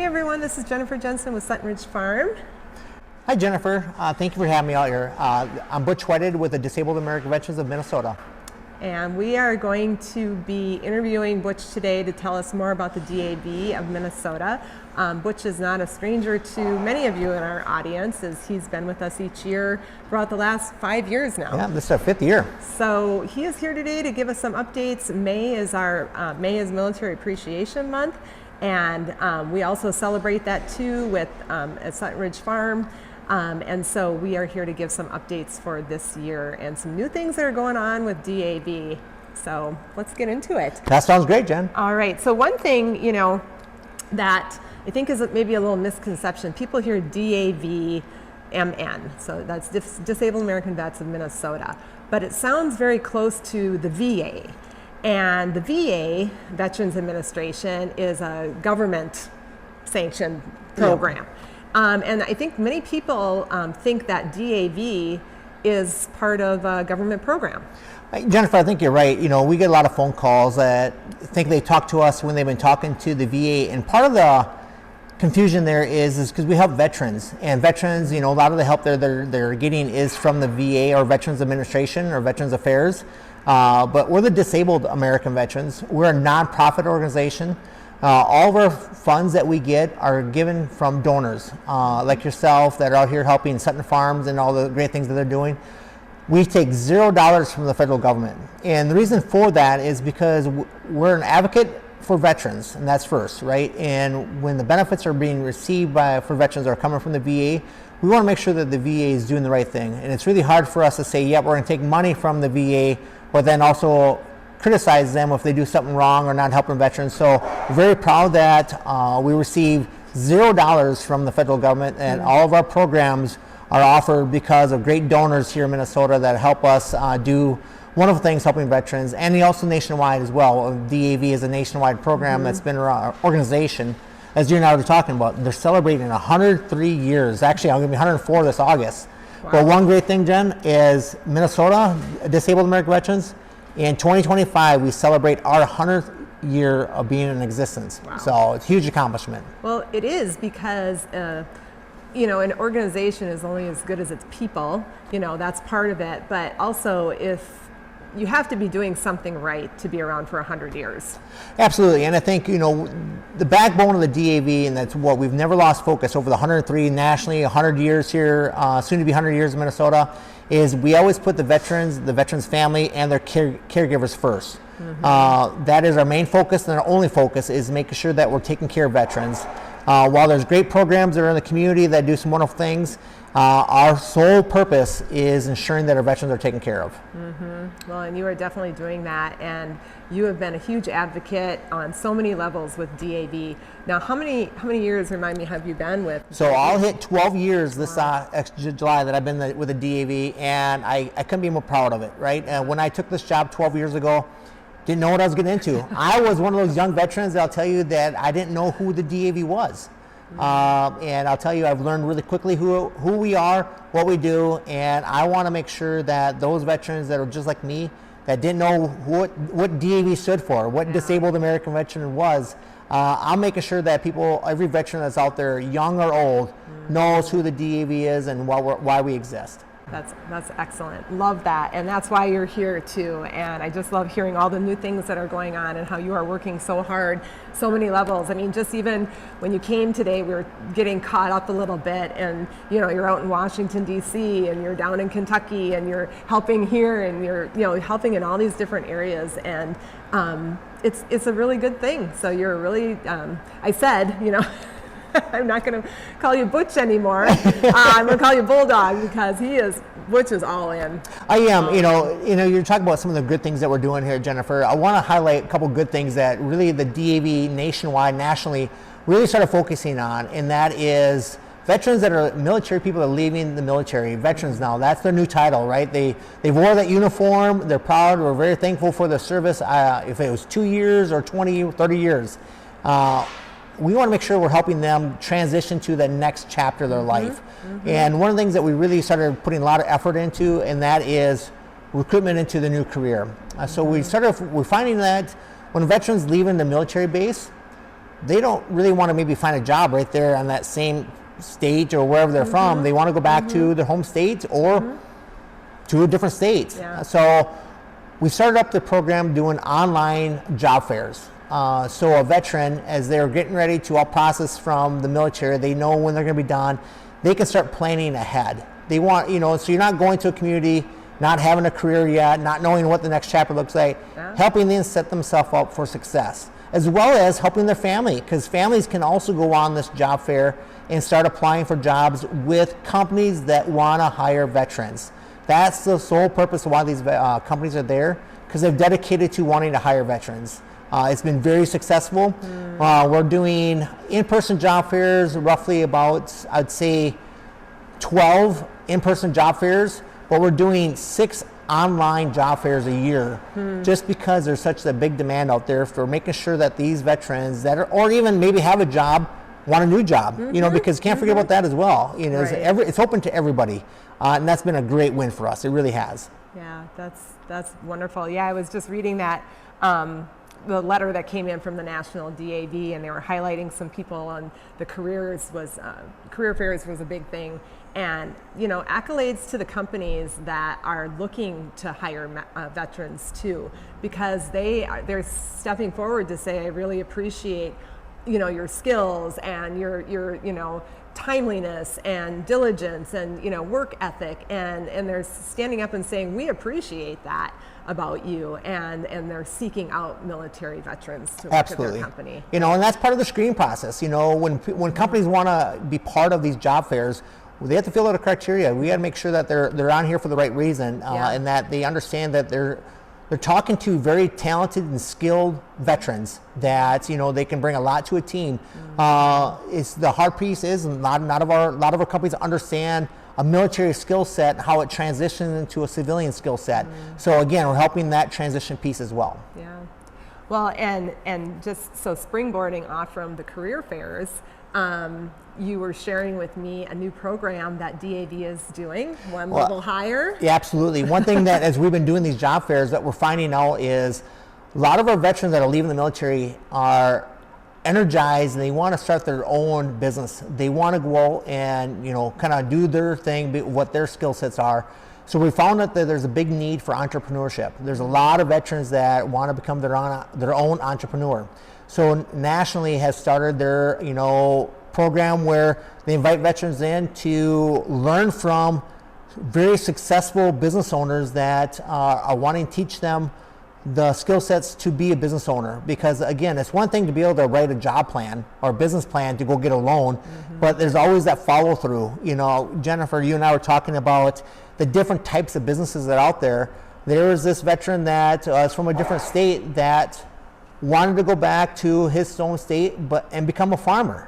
Hey everyone, this is Jennifer Jensen with Sutton Ridge Farm. Hi Jennifer, thank you for having me out here. I'm Butch with the Disabled American Veterans of Minnesota. And we are going to be interviewing Butch today to tell us more about the DAV of Minnesota. Butch is not a stranger to many of you in our audience, as he's been with us each year throughout the last 5 years now. Yeah, this is our 5th year. So he is here today to give us some updates. May is Military Appreciation Month, and we also celebrate that too with at Sutton Ridge Farm. And so we are here to give some updates for this year and some new things that are going on with DAV. So let's get into it. That sounds great, Jen. All right. So one thing, that I think is maybe a little misconception. People hear DAV Mn, so that's Disabled American Vets of Minnesota, but it sounds very close to the VA. And the VA, Veterans Administration, is a government-sanctioned program. Yeah. And I think many people think that DAV is part of a government program. Jennifer, I think you're right. We get a lot of phone calls that think they talk to us when they've been talking to the VA. And part of the confusion there is because we help veterans. And veterans, a lot of the help they're getting is from the VA or Veterans Administration or Veterans Affairs. But we're the Disabled American Veterans. We're a nonprofit organization. All of our funds that we get are given from donors like yourself that are out here helping Sutton Farms and all the great things that they're doing. We take $0 from the federal government. And the reason for that is because we're an advocate for veterans, and that's first, right? And when the benefits are being received for veterans that are coming from the VA, we want to make sure that the VA is doing the right thing. And it's really hard for us to say, we're going to take money from the VA, but then also criticize them if they do something wrong or not helping veterans. So we're very proud that we receive $0 from the federal government, and all of our programs are offered because of great donors here in Minnesota that help us do wonderful things helping veterans, and also nationwide as well. DAV is a nationwide program that's been around, organization, as you and I were talking about. They're celebrating 103 years. Actually, I'm going to be 104 this August. Wow. But one great thing, Jen, is Minnesota Disabled American Veterans, in 2025, we celebrate our 100th year of being in existence. Wow. So it's a huge accomplishment. Well, it is because, an organization is only as good as its people. That's part of it. But also, if you have to be doing something right to be around for 100 years. Absolutely. And I think, the backbone of the DAV, and that's what we've never lost focus over the 103 nationally, 100 years here, soon to be 100 years in Minnesota, is we always put the veterans family and their caregivers first. Mm-hmm. That is our main focus, and our only focus is making sure that we're taking care of veterans. While there's great programs that are in the community that do some wonderful things, our sole purpose is ensuring that our veterans are taken care of. Mm-hmm. Well, and you are definitely doing that, and you have been a huge advocate on so many levels with DAV. Now, how many years, remind me, have you been with? So I'll hit 12 years this July that I've been with the DAV, and I couldn't be more proud of it, right? And when I took this job 12 years ago, didn't know what I was getting into. I was one of those young veterans that I'll tell you that I didn't know who the DAV was. And I'll tell you, I've learned really quickly who we are, what we do, and I want to make sure that those veterans that are just like me, that didn't know what DAV stood for, what Disabled American Veteran was, I'm making sure that every veteran that's out there, young or old, knows who the DAV is and why we exist. That's excellent. Love that. And that's why you're here too. And I just love hearing all the new things that are going on and how you are working so hard, so many levels. I mean, just even when you came today, we were getting caught up a little bit, and you're out in Washington, D.C., and you're down in Kentucky, and you're helping here, and you're helping in all these different areas. And it's a really good thing. So you're really, I said, I'm not going to call you Butch anymore. I'm going to call you Bulldog, because Butch is all in. I am. You're talking about some of the good things that we're doing here, Jennifer. I want to highlight a couple good things that really the DAV nationally really started focusing on, and that is veterans that are military people that are leaving the military. Veterans now, that's their new title, right? They wore that uniform. They're proud. We're very thankful for their service. If it was 2 years or 20, 30 years. We want to make sure we're helping them transition to the next chapter of their life. Mm-hmm. And one of the things that we really started putting a lot of effort into, and that is recruitment into the new career. So we're finding that when veterans leaving the military base, they don't really want to maybe find a job right there on that same state or wherever they're from. They want to go back to their home state or to a different state. Yeah. So we started up the program doing online job fairs. So a veteran, as they're getting ready to up process from the military, they know when they're going to be done, they can start planning ahead. They want, so you're not going to a community, not having a career yet, not knowing what the next chapter looks like, helping them set themselves up for success, as well as helping their family, because families can also go on this job fair and start applying for jobs with companies that want to hire veterans. That's the sole purpose of why these companies are there, because they're dedicated to wanting to hire veterans. It's been very successful. We're doing in-person job fairs, roughly about, I'd say, 12 in-person job fairs, but we're doing 6 online job fairs a year, just because there's such a big demand out there for making sure that these veterans that are, or even maybe have a job, want a new job, because can't forget about that as well. It's open to everybody, and that's been a great win for us. It really has. Yeah, that's wonderful. Yeah, I was just reading that the letter that came in from the National DAV, and they were highlighting some people on the career fairs was a big thing. And accolades to the companies that are looking to hire veterans too, because they're stepping forward to say, I really appreciate your skills and your timeliness and diligence and work ethic, and they're standing up and saying, we appreciate that about you, and they're seeking out military veterans to work at their company. And that's part of the screening process. When companies want to be part of these job fairs, they have to fill out a criteria. We got to make sure that they're on here for the right reason, and that they understand that they're talking to very talented and skilled veterans that they can bring a lot to a team. It's the hard piece is a lot of our companies understand a military skill set, how it transitions into a civilian skill set. So again, we're helping that transition piece as well. Yeah. Well, and just so springboarding off from the career fairs, you were sharing with me a new program that DAV is doing, one level higher. Yeah, absolutely. One thing that as we've been doing these job fairs that we're finding out is a lot of our veterans that are leaving the military are energized and they want to start their own business. They want to go out and kind of do their thing, what their skill sets are. So we found out that there's a big need for entrepreneurship. There's a lot of veterans that want to become their own entrepreneur. So nationally has started their program where they invite veterans in to learn from very successful business owners that are wanting to teach them the skill sets to be a business owner. Because again, it's one thing to be able to write a job plan or a business plan to go get a loan, but there's always that follow through. Jennifer, you and I were talking about the different types of businesses that are out there. There was this veteran that is from a different state that wanted to go back to his own state and become a farmer.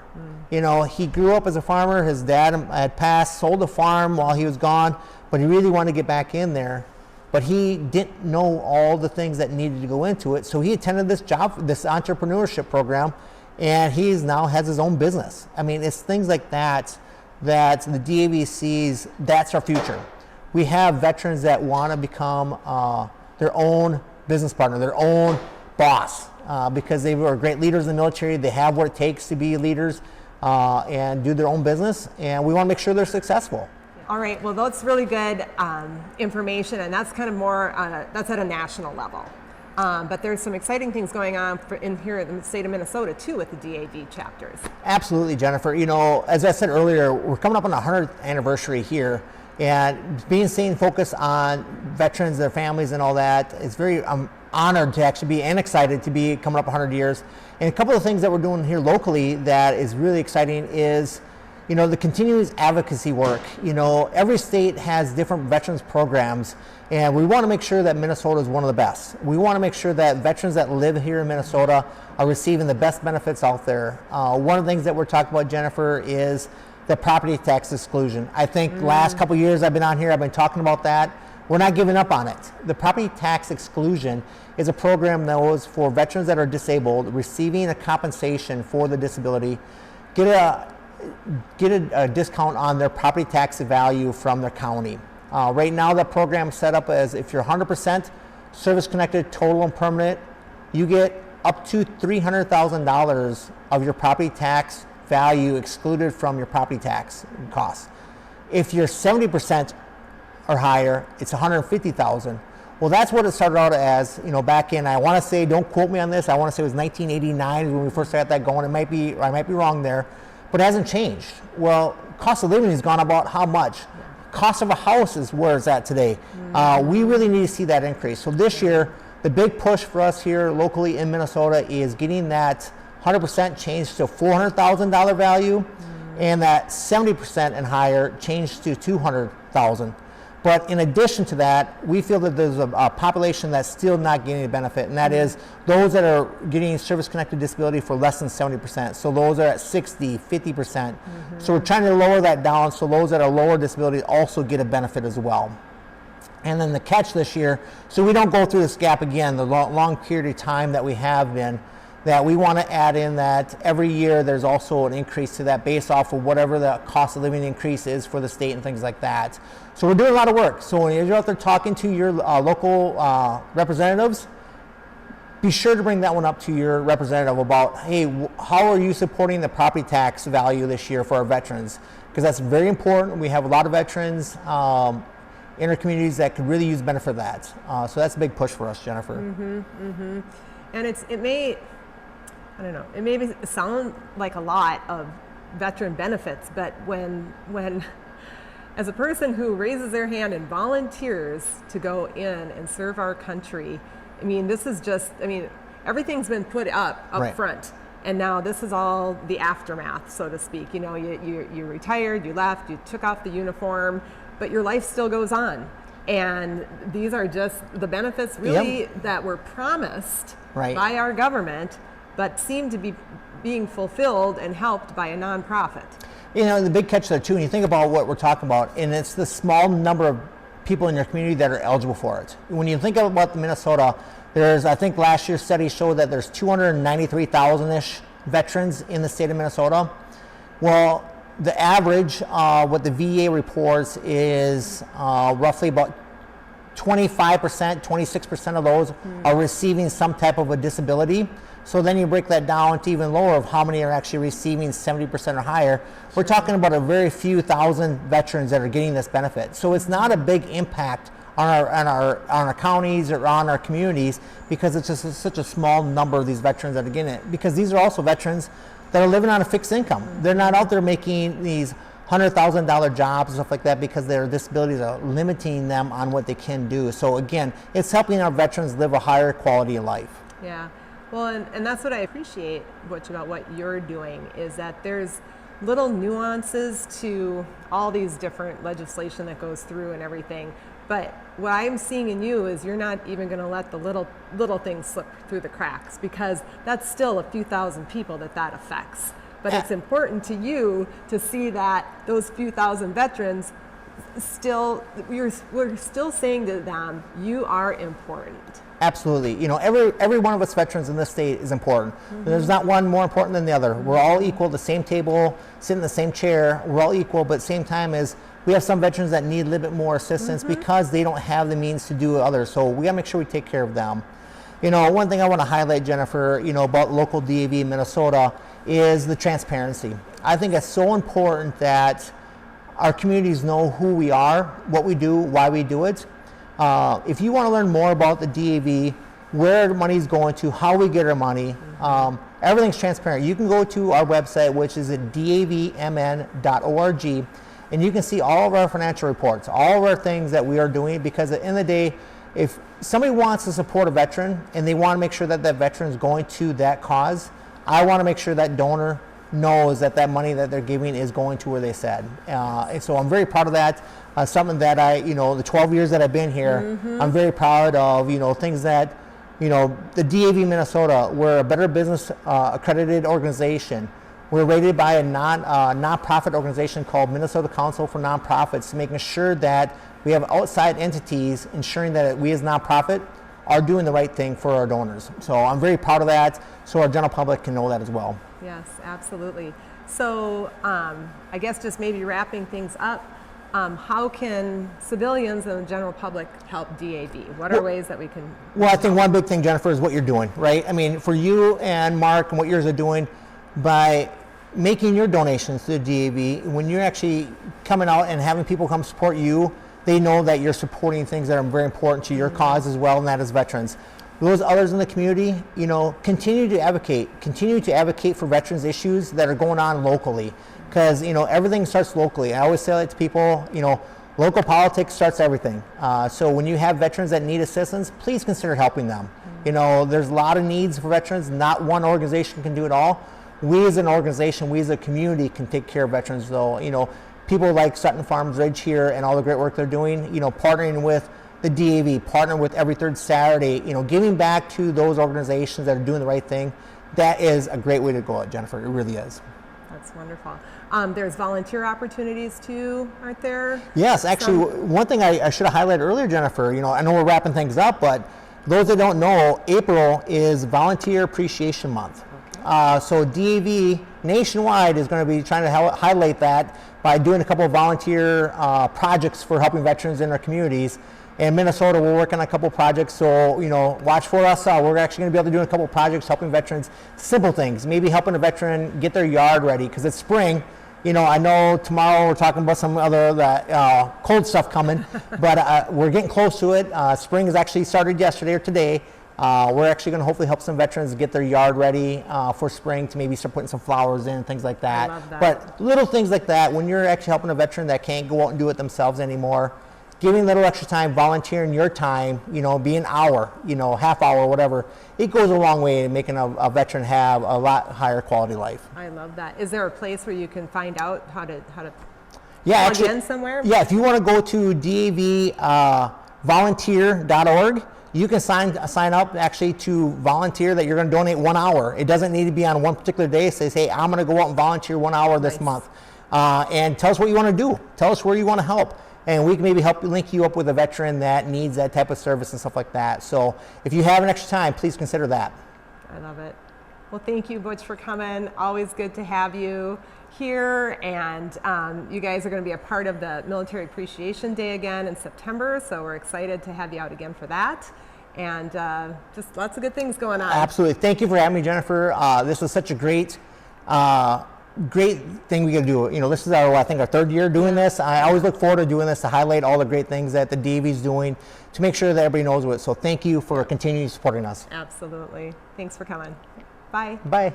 He grew up as a farmer. His dad had passed, sold the farm while he was gone, but he really wanted to get back in there. But he didn't know all the things that needed to go into it. So he attended this entrepreneurship program, and he now has his own business. I mean, it's things like that the DAV sees, that's our future. We have veterans that want to become their own business partner, their own boss, because they were great leaders in the military. They have what it takes to be leaders and do their own business, and we want to make sure they're successful. All right, well, that's really good information, and that's kind of more, that's at a national level. But there's some exciting things going on in here in the state of Minnesota, too, with the DAV chapters. Absolutely, Jennifer. As I said earlier, we're coming up on the 100th anniversary here, and staying focused on veterans, their families, and all that. It's very, I'm honored to actually be and excited to be coming up 100 years. And a couple of things that we're doing here locally that is really exciting is the continuous advocacy work. Every state has different veterans programs, and we want to make sure that Minnesota is one of the best. We want to make sure that veterans that live here in Minnesota are receiving the best benefits out there. One of the things that we're talking about, Jennifer, is the property tax exclusion. I think last couple of years I've been on here, I've been talking about that. We're not giving up on it. The property tax exclusion is a program that was for veterans that are disabled, receiving a compensation for the disability, get a discount on their property tax value from their county. Right now, that program is set up as if you're 100% service connected, total and permanent, you get up to $300,000 of your property tax value excluded from your property tax costs. If you're 70% or higher, it's $150,000. Well, that's what it started out as, back in, I want to say, don't quote me on this, I want to say it was 1989 when we first got that going. I might be wrong there, but it hasn't changed. Well, cost of living has gone about how much? Cost of a house is where it's at today. We really need to see that increase. So this year, the big push for us here locally in Minnesota is getting that 100% changed to $400,000 value, and that 70% and higher changed to $200,000. But in addition to that, we feel that there's a population that's still not getting the benefit, and that is those that are getting service-connected disability for less than 70%. So those are at 60, 50%. So we're trying to lower that down so those that are lower disability also get a benefit as well. And then the catch this year, so we don't go through this gap again, the long period of time that we have been, that we want to add in that every year there's also an increase to that based off of whatever the cost of living increase is for the state and things like that. So we're doing a lot of work. So when you're out there talking to your local representatives, be sure to bring that one up to your representative about, hey, how are you supporting the property tax value this year for our veterans? Because that's very important. We have a lot of veterans in our communities that could really use benefit of that. So that's a big push for us, Jennifer. And it may sound like a lot of veteran benefits, but when as a person who raises their hand and volunteers to go in and serve our country, this is just, everything's been put up Right. front. And now this is all the aftermath, so to speak. You retired, you left, you took off the uniform, but your life still goes on. And these are just the benefits really that were promised Right. by our government, but seem to be being fulfilled and helped by a nonprofit. The big catch there too, when you think about what we're talking about, and it's the small number of people in your community that are eligible for it. When you think about Minnesota, there's, I think last year's study showed that there's 293,000-ish veterans in the state of Minnesota. Well, the average, what the VA reports is roughly about 25%, 26% of those are receiving some type of a disability. So then you break that down to even lower of how many are actually receiving 70% or higher. We're talking about a very few thousand veterans that are getting this benefit. So it's not a big impact on our counties or on our communities, because it's just such a small number of these veterans that are getting it. Because these are also veterans that are living on a fixed income. They're not out there making these $100,000 jobs and stuff like that because their disabilities are limiting them on what they can do. So again, it's helping our veterans live a higher quality of life. Yeah. Well, and that's what I appreciate, Butch, about what you're doing, is that there's little nuances to all these different legislation that goes through and everything. But what I'm seeing in you is you're not even going to let the little things slip through the cracks, because that's still a few thousand people that affects. But it's important to you to see that those few thousand veterans still, we're still saying to them, you are important. Absolutely. Every one of us veterans in this state is important. There's not one more important than the other. We're all equal, the same table, sitting in the same chair. We're all equal, but at the same time is we have some veterans that need a little bit more assistance because they don't have the means to do others. So we gotta make sure we take care of them. One thing I want to highlight, Jennifer, about local DAV in Minnesota is the transparency. I think it's so important that our communities know who we are, what we do, why we do it. If you want to learn more about the DAV, where the money is going to, how we get our money, everything's transparent. You can go to our website, which is at davmn.org, and you can see all of our financial reports, all of our things that we are doing, because at the end of the day, if somebody wants to support a veteran and they want to make sure that that veteran is going to that cause, I want to make sure that donor knows that that money that they're giving is going to where they said. And so I'm very proud of that. Something that the 12 years that I've been here, I'm very proud of, things that, the DAV Minnesota, we're a Better Business accredited organization. We're rated by a nonprofit organization called Minnesota Council for Nonprofits, making sure that we have outside entities ensuring that we as nonprofit are doing the right thing for our donors. So I'm very proud of that, so our general public can know that as well. Yes, absolutely. So I guess just maybe wrapping things up, how can civilians and the general public help DAV? What are ways that we can? Well, I think one big thing, Jennifer, is what you're doing, right? I mean, for you and Mark and what yours are doing, by making your donations to the DAV, when you're actually coming out and having people come support you, they know that you're supporting things that are very important to your cause as well, and that is veterans. Those others in the community, you know, continue to advocate for veterans issues that are going on locally, because, you know, everything starts locally. I always say that to people, you know, local politics starts everything. So when you have veterans that need assistance, please consider helping them. You know, there's a lot of needs for veterans. Not one organization can do it all. We as an organization, we as a community can take care of veterans, though. You know, people like Sutton Farms Ridge here and all the great work they're doing, you know, partnering with the DAV, partnering with Every Third Saturday, you know, giving back to those organizations that are doing the right thing. That is a great way to go, Jennifer. It really is. That's wonderful. There's volunteer opportunities too, aren't there? Yes, actually, one thing I should have highlighted earlier, Jennifer, you know, I know we're wrapping things up, but those that don't know, April is Volunteer Appreciation Month. Okay. So DAV nationwide is going to be trying to highlight that by doing a couple of volunteer projects for helping veterans in our communities. In Minnesota, we're working on a couple projects, so, you know, watch for us. We're actually going to be able to do a couple projects helping veterans, simple things, maybe helping a veteran get their yard ready, because it's spring. You know, I know tomorrow we're talking about some other cold stuff coming, but we're getting close to it. Spring has actually started yesterday or today. We're actually going to hopefully help some veterans get their yard ready for spring, to maybe start putting some flowers in and things like that. I love that. But little things like that, when you're actually helping a veteran that can't go out and do it themselves anymore, giving a little extra time, volunteering your time, you know, be an hour, you know, half hour, whatever, it goes a long way in making a veteran have a lot higher quality life. I love that. Is there a place where you can find out how to Yeah, plug actually, in somewhere? Yeah, if you want to go to davvolunteer.org, you can sign up actually to volunteer that you're going to donate 1 hour. It doesn't need to be on one particular day. It says, hey, I'm going to go out and volunteer 1 hour this month. And tell us what you want to do. Tell us where you want to help. And we can maybe help link you up with a veteran that needs that type of service and stuff like that. So if you have an extra time, please consider that. I love it. Well, thank you, Butch, for coming. Always good to have you here. And you guys are going to be a part of the Military Appreciation Day again in September. So we're excited to have you out again for that. And just lots of good things going on. Absolutely. Thank you for having me, Jennifer. This was such a great thing we got to do. You know, this is I think our third year doing this. I always look forward to doing this to highlight all the great things that the DAV is doing to make sure that everybody knows it. So thank you for continuing supporting us. Absolutely. Thanks for coming. Bye. Bye.